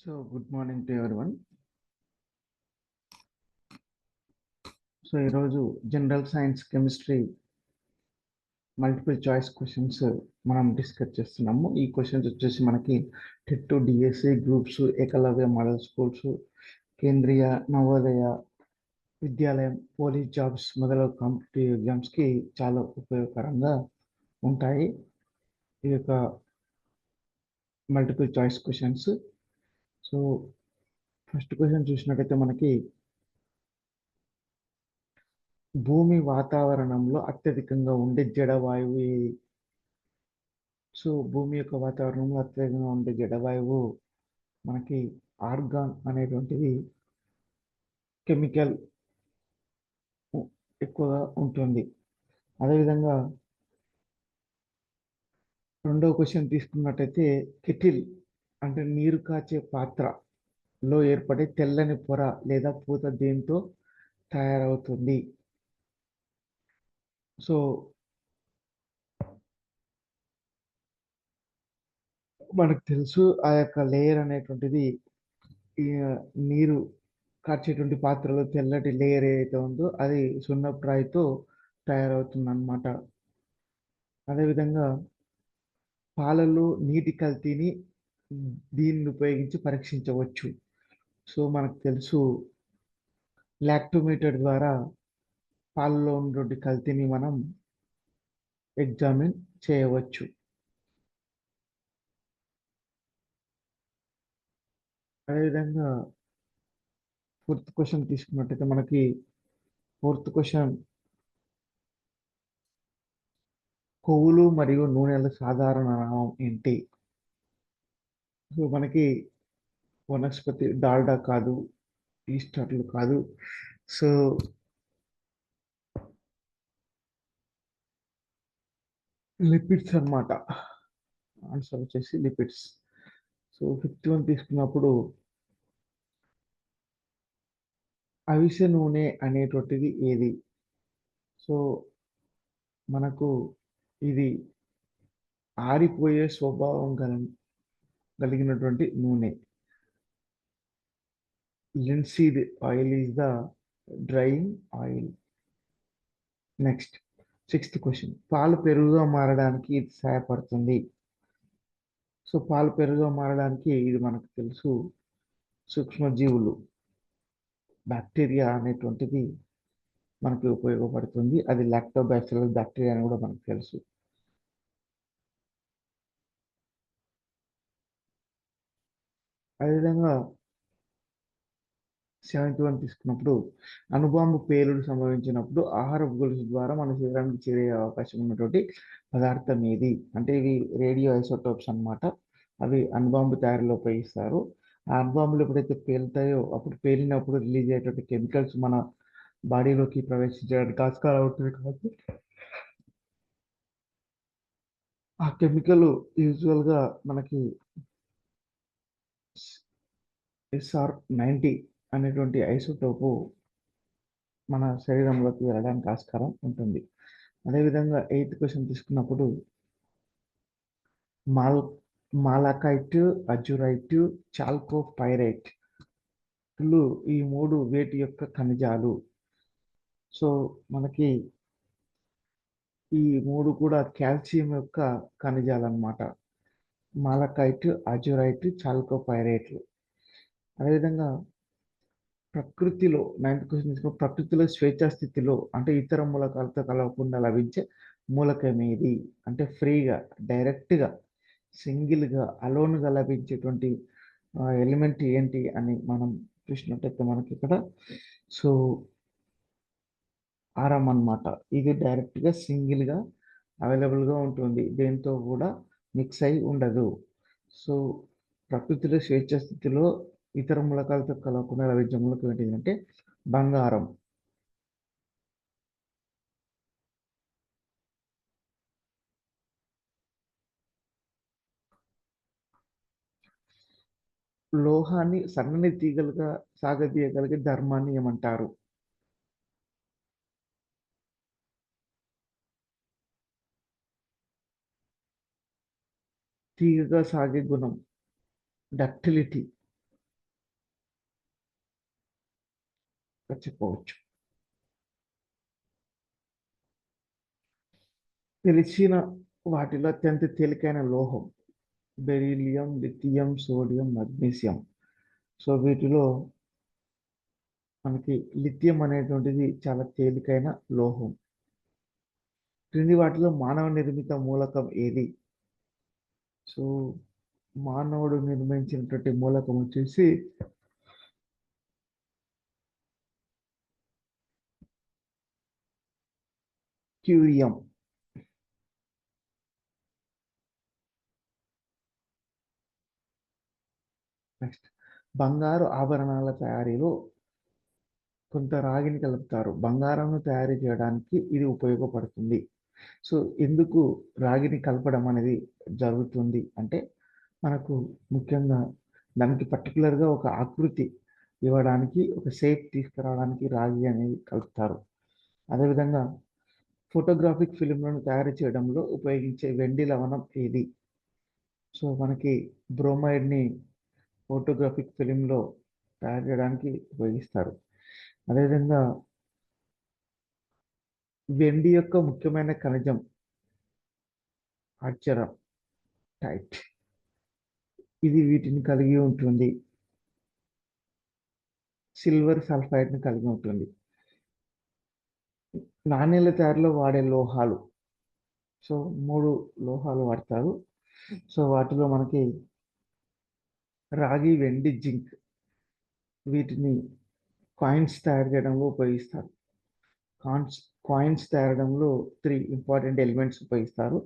Good morning to everyone. ఈరోజు general science chemistry multiple choice questions మనం discuss చేస్తున్నాము. ఈ క్వశ్చన్స్ వచ్చేసి మనకి TET, DSC, groups, Eklavya model schools, Kendriya Navodaya విద్యాలయం, పోలీస్ జాబ్స్ మొదలగు కాంపిటేటివ్ ఎగ్జామ్స్కి చాలా ఉపయోగకరంగా ఉంటాయి. ఈ యొక్క multiple choice questions. First question చూసినట్టయితే మనకి భూమి వాతావరణంలో అత్యధికంగా ఉండే జడవాయువు ఏది? భూమి యొక్క వాతావరణంలో అత్యధికంగా ఉండే జడవాయువు మనకి ఆర్గాన్ అనేటువంటిది కెమికల్ ఎక్కువగా ఉంటుంది. అదేవిధంగా రెండవ క్వశ్చన్ తీసుకున్నట్టయితే కెటిల్ అంటే నీరు కాచే పాత్రలో ఏర్పడే తెల్లని పొర లేదా పూత దేంతో తయారవుతుంది? మనకు తెలుసు ఆ యొక్క లేయర్ అనేటువంటిది నీరు కాచేటువంటి పాత్రలో తెల్లటి లేయర్ ఏదైతే ఉందో అది సున్నపు రాయితో తయారవుతుంది అన్నమాట. అదేవిధంగా పాలలో నీటి కల్తీని దీన్ని ఉపయోగించి పరీక్షించవచ్చు. మనకు తెలుసు లాక్టోమీటర్ ద్వారా పాలలో ఉన్నటువంటి కల్తీని మనం ఎగ్జామిన్ చేయవచ్చు. అదేవిధంగా ఫోర్త్ క్వశ్చన్ తీసుకున్నట్టయితే మనకి ఫోర్త్ క్వశ్చన్ కొవ్వులు మరియు నూనెల సాధారణ నామం ఏంటి? మనకి వనస్పతి డాల్డా కాదు, ఈస్టర్లు కాదు. లిపిడ్స్ అన్నమాట. ఆన్సర్ వచ్చేసి లిపిడ్స్. ఫిఫ్త్ వన్ తీసుకున్నప్పుడు అవిసె నూనె అనేటువంటిది ఏది? మనకు ఇది ఆరిపోయే స్వభావం కలిగినటువంటి నూనె. Linseed oil is the drying oil. Next sixth question పాలు పెరుగుగా మారడానికి ఇది సహాయపడుతుంది. పాలు పెరుగుగా మారడానికి ఇది మనకు తెలుసు సూక్ష్మజీవులు బ్యాక్టీరియా అనేటువంటిది మనకి ఉపయోగపడుతుంది. అది లాక్టోబాసిల్లస్ బ్యాక్టీరియా అని కూడా మనకు తెలుసు. అదేవిధంగా సెవెంత్ వన్ తీసుకున్నప్పుడు అణుబాంబు పేలుడు సంభవించినప్పుడు ఆహార గొలుసు ద్వారా మన శరీరానికి చేరే అవకాశం ఉన్నటువంటి పదార్థం ఏది? అంటే ఇవి రేడియో ఐసోటోప్స్ అన్నమాట. అవి అణుబాంబు తయారీలో ఉపయోగిస్తారు. ఆ అణుబాంబులు ఎప్పుడైతే పేలుతాయో అప్పుడు పేలినప్పుడు రిలీజ్ అయ్యేటువంటి కెమికల్స్ మన బాడీలోకి ప్రవేశించడానికి ఆస్కారం ఉంటుంది కాబట్టి ఆ కెమికల్ యూజువల్గా మనకి SR90 అనేటువంటి ఐసోటోపు మన శరీరంలోకి వెళ్ళడానికి ఆస్కారం ఉంటుంది. అదేవిధంగా ఎయిత్ క్వశ్చన్ తీసుకున్నప్పుడు మాలకైట్, అజురైట్, చాల్కోపైరైట్ ఈ మూడు వేటి యొక్క ఖనిజాలు? మనకి ఈ మూడు కూడా కాల్షియం యొక్క ఖనిజాలు అన్నమాట. మాలకైట్, అజురైట్, చాల్కోపైరైట్లు. అదేవిధంగా ప్రకృతిలో నైన్త్ క్వశ్చన్ తీసుకున్న ప్రకృతిలో స్వేచ్ఛా స్థితిలో అంటే ఇతర మూలకాలతో కలవకుండా లభించే మూలకం ఏది? అంటే ఫ్రీగా డైరెక్ట్గా సింగిల్గా అలోన్గా లభించేటువంటి ఎలిమెంట్ ఏంటి అని మనం చూసినట్టయితే మనకి ఇక్కడ ఆరం అన్నమాట. ఇది డైరెక్ట్గా సింగిల్గా అవైలబుల్గా ఉంటుంది, దేంతో కూడా మిక్స్ అయి ఉండదు. ప్రకృతిలో స్వేచ్ఛ స్థితిలో ఇతర మూలకాలతో కలవకుండా లభించే మూలకం ఏంటిదంటే బంగారం. లోహాన్ని సన్నని తీగలుగా సాగదీయగలిగే ధర్మాన్ని ఏమంటారు? తీగగా సాగే గుణం డక్టిలిటీ. చెప్పవచ్చు. తెలిసిన వాటిలో అత్యంత తేలికైన లోహం beryllium, lithium, sodium, magnesium. So వీటిలో మనకి లిథియం అనేటువంటిది చాలా తేలికైన లోహం. క్రింది వాటిలో మానవ నిర్మిత మూలకం ఏది? సో మానవుడు నిర్మించినటువంటి మూలకం వచ్చేసి క్యూరియం. నెక్స్ట్, బంగారు ఆభరణాల తయారీలో కొంత రాగిని కలుపుతారు. బంగారంను తయారు చేయడానికి ఇది ఉపయోగపడుతుంది. సో ఎందుకు రాగిని కలపడం అనేది జరుగుతుంది అంటే మనకు ముఖ్యంగా దానికి పర్టికులర్గా ఒక ఆకృతి ఇవ్వడానికి, ఒక షేప్ తీసుకురావడానికి రాగి అనేది కలుపుతారు. అదేవిధంగా ఫోటోగ్రాఫిక్ ఫిలింలను తయారు చేయడంలో ఉపయోగించే వెండి లవణం ఏది? సో మనకి బ్రోమైడ్ని ఫోటోగ్రాఫిక్ ఫిలింలో తయారు చేయడానికి ఉపయోగిస్తారు. అదేవిధంగా వెండి యొక్క ముఖ్యమైన ఖనిజం ఆర్చరం టైట్. ఇది వీటిని కలిగి ఉంటుంది. సిల్వర్ సల్ఫైడ్ని కలిగి ఉంటుంది. నాణేల తయారీలో వాడే లోహాలు. సో 3 లోహాలు వాడతారు. సో వాటిలో మనకి రాగి, వెండి, జింక్. వీటిని కాయిన్స్ తయారు చేయడంలో ఉపయోగిస్తారు. కాయిన్స్ కాయిన్స్ తయారడంలో 3 ఇంపార్టెంట్ ఎలిమెంట్స్ ఉపయోగిస్తారు.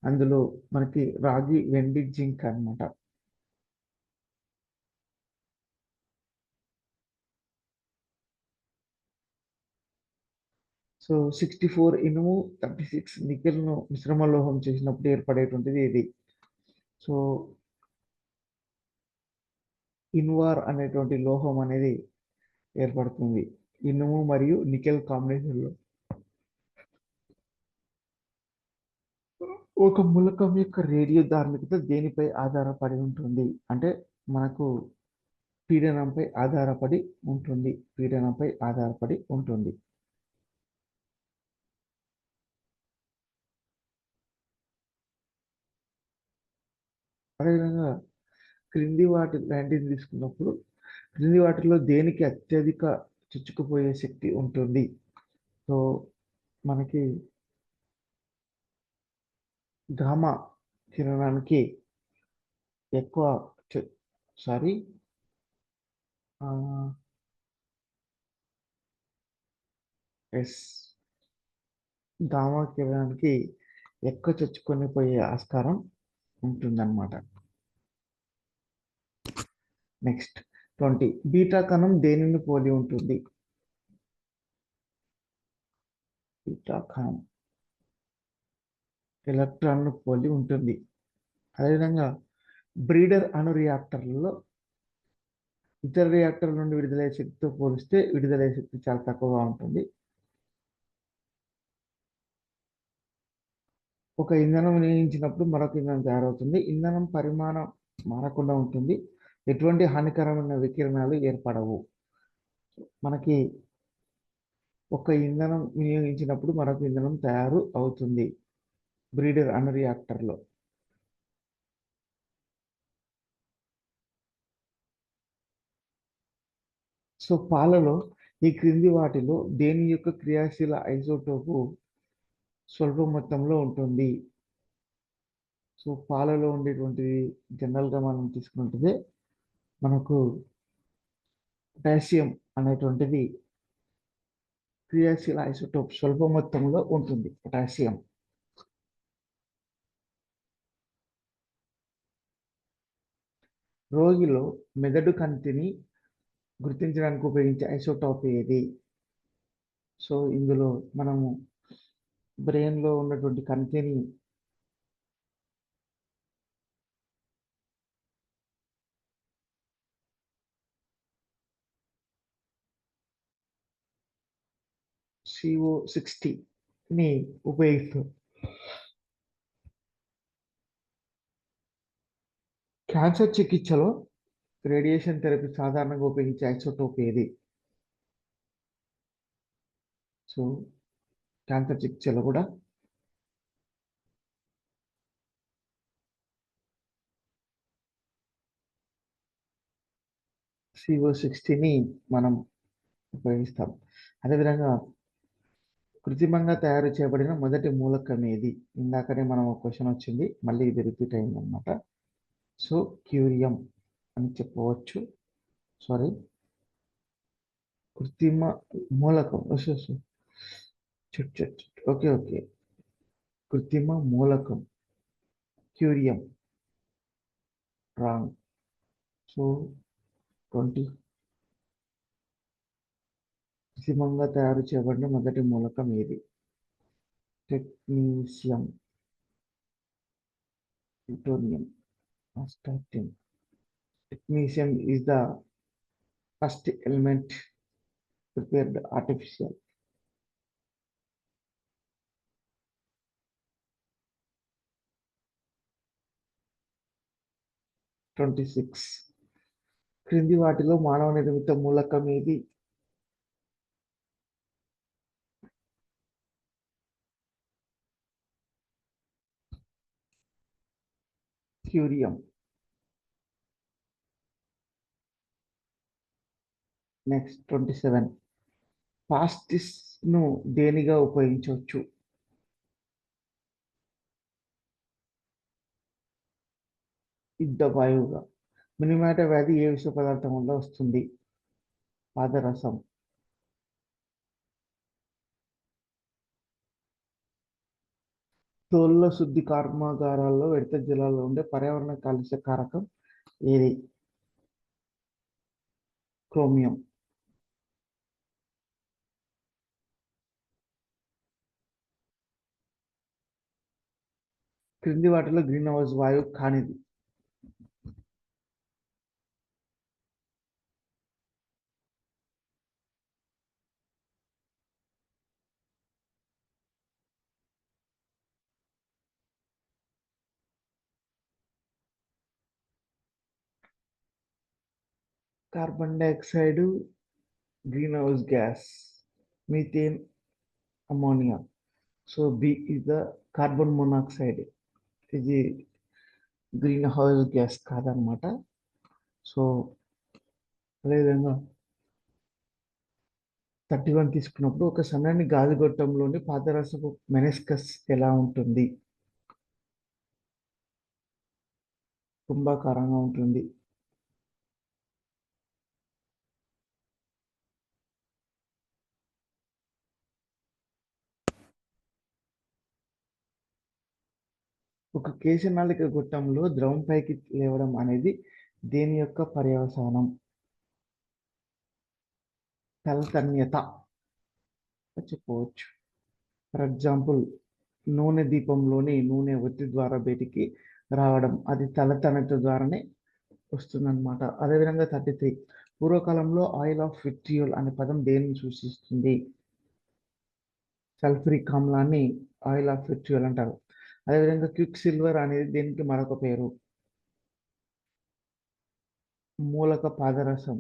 అందులో మనకి రాగి, వెండి, జింక్ అన్నమాట. సో 64 ఇనుము, 36 నికెల్ను మిశ్రమ లోహం చేసినప్పుడు ఏర్పడేటువంటిది ఇది. సో ఇన్వార్ అనేటువంటి లోహం అనేది ఏర్పడుతుంది ఇనుము మరియు నికెల్ కాంబినేషన్లో. ఒక మూలకం యొక్క రేడియో ధార్మికత దేనిపై ఆధారపడి ఉంటుంది అంటే మనకు పీడనంపై ఆధారపడి ఉంటుంది. పీడనంపై ఆధారపడి ఉంటుంది. అదేవిధంగా క్రింది వాటి లాంటిది తీసుకున్నప్పుడు క్రింది వాటిలో దేనికి అత్యధిక చొచ్చుకుపోయే శక్తి ఉంటుంది? సో మనకి గామా కిరణానికి ఎక్కువ సారీ ఎస్ గామా కిరణానికి ఎక్కువ చొచ్చుకొని పోయే ఆస్కారం ఉంటుందన్నమాట. నెక్స్ట్ 20, బీటా కణం దేనిని పోలి ఉంటుంది? బీటా కణం ఎలక్ట్రాన్ను పోలి ఉంటుంది. అదేవిధంగా బ్రీడర్ అణు రియాక్టర్లలో ఇతర రియాక్టర్ల నుండి విడుదలయ్యే శక్తితో పోలిస్తే విడుదలయ్యే శక్తి చాలా తక్కువగా ఉంటుంది. ఒక ఇంధనం వినియోగించినప్పుడు మరొక ఇంధనం తయారవుతుంది. ఇంధనం పరిమాణం మారకుండా ఉంటుంది. ఎటువంటి హానికరమైన వికిరణాలు ఏర్పడవు. మనకి ఒక ఇంధనం వినియోగించినప్పుడు మరొక ఇంధనం తయారు అవుతుంది బ్రీడర్ అణు రియాక్టర్లో. సో పాలలో ఈ క్రింది వాటిలో దేని యొక్క క్రియాశీల ఐసోటోపు స్వల్ప మొత్తంలో ఉంటుంది? సో పాలలో ఉండేటువంటిది జనరల్గా మనం తీసుకుంటే మనకు పొటాషియం అనేటువంటిది క్రియాశీల ఐసోటోప్ స్వల్ప మొత్తంలో ఉంటుంది. పొటాషియం. రోగిలో మెదడు కంతిని గుర్తించడానికి ఉపయోగించే ఐసోటోప్ ఏది? సో ఇందులో మనము బ్రెయిన్లో ఉన్నటువంటి కంతిని CO60ని ఉపయోగిస్తాం. క్యాన్సర్ చికిత్సలో రేడియేషన్ థెరపీ సాధారణంగా ఉపయోగించే ఐసోటోప్ ఏది? సో క్యాన్సర్ చెక్ చేయాలి కూడా. CO60ని మనం ఉపయోగిస్తాం. అదేవిధంగా కృత్రిమంగా తయారు చేయబడిన మొదటి మూలకం ఏది? ఇందాకనే మనం ఒక క్వశ్చన్ వచ్చింది, మళ్ళీ ఇది రిపీట్ అయిందనమాట. సో క్యూరియం అని చెప్పవచ్చు. సారీ, కృత్రిమ మూలకం. ఓకే ఓకే, కృత్రిమ మూలకం క్యూరియం. రాంగ్. సో 20 కృత్రిమంగా తయారు చేయబడిన మొదటి మూలకం ఏది? Technetium, plutonium, astatine. Technetium is the first element prepared artificial. క్రింది వాటిలో మానవ నిర్మిత మూలకం ఏది? క్యూరియం. నెక్స్ట్ 27. పాస్టిస్ ను దేనిగా ఉపయోగించవచ్చు? యుద్ధ వాయువుగా. మినిమాట వ్యాధి ఏ విష పదార్థం వల్ల వస్తుంది? పాదరసం. తోళ్ల శుద్ధి కర్మాగారాల్లో విడత జలాల్లో ఉండే పర్యావరణ కాలుష్య కారకం ఏది? క్రోమియం. క్రింది వాటిలో గ్రీన్ హౌస్ వాయువు కానిది? Carbon dioxide, green house gas, methane, ammonia. So B is the carbon monoxide. ఇది గ్రీన్ హౌస్ గ్యాస్ కాదనమాట. సో అదేవిధంగా 31 తీసుకున్నప్పుడు ఒక సన్నని గాలి గొట్టంలోని పాదరసపు మెనిస్కస్ ఎలా ఉంటుంది? కుంభాకారంగా ఉంటుంది. ఒక కేశనాళిక గొట్టంలో ద్రవం పైకి లేవడం అనేది దేని యొక్క పర్యవసానం? తలతన్యత చెప్పవచ్చు. ఫర్ ఎగ్జాంపుల్, నూనె దీపంలోని నూనె ఒత్తి ద్వారా బయటికి రావడం, అది తలతన్యత ద్వారానే వస్తుందన్నమాట. అదేవిధంగా 33. పూర్వకాలంలో ఆయిల్ ఆఫ్ విట్రియోల్ అనే పదం దేనిని సూచిస్తుంది? సల్ఫ్యూరిక్ ఆమ్లాన్ని ఆయిల్ ఆఫ్ విట్రియోల్ అంటారు. అదేవిధంగా క్విక్ సిల్వర్ అనేది దేనికి మరొక పేరు? మూలక పాదరసం.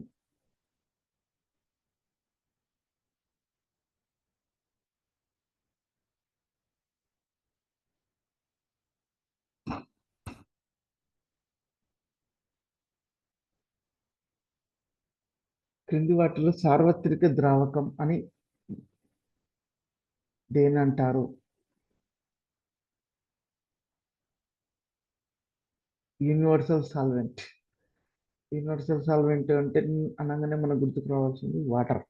క్రింది వాటిలో సార్వత్రిక ద్రావకం అని దేని అంటారు? Universal solvent. యూనివర్సల్ సాల్వెంట్ అంటే అనగానే మనకు గుర్తుకు రావాల్సింది వాటర్.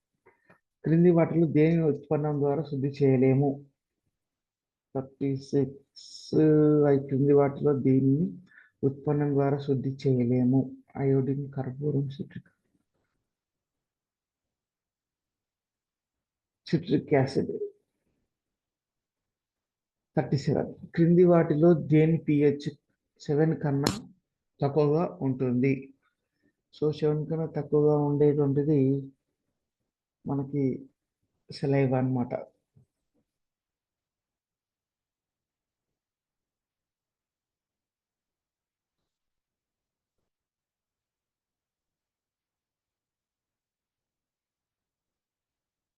క్రింది వాటిలో దేని ఉత్పన్నం ద్వారా శుద్ధి చేయలేము? 36. క్రింది వాటిలో దీన్ని ఉత్పన్నం ద్వారా శుద్ధి చేయలేము? అయోడిన్, కర్పూరం, సిట్రిక్ యాసిడ్. 37. క్రింది వాటిలో దేని pH 7 కన్నా తక్కువగా ఉంటుంది? సో 7 కన్నా తక్కువగా ఉండేటువంటిది మనకి సెలైవా అన్నమాట.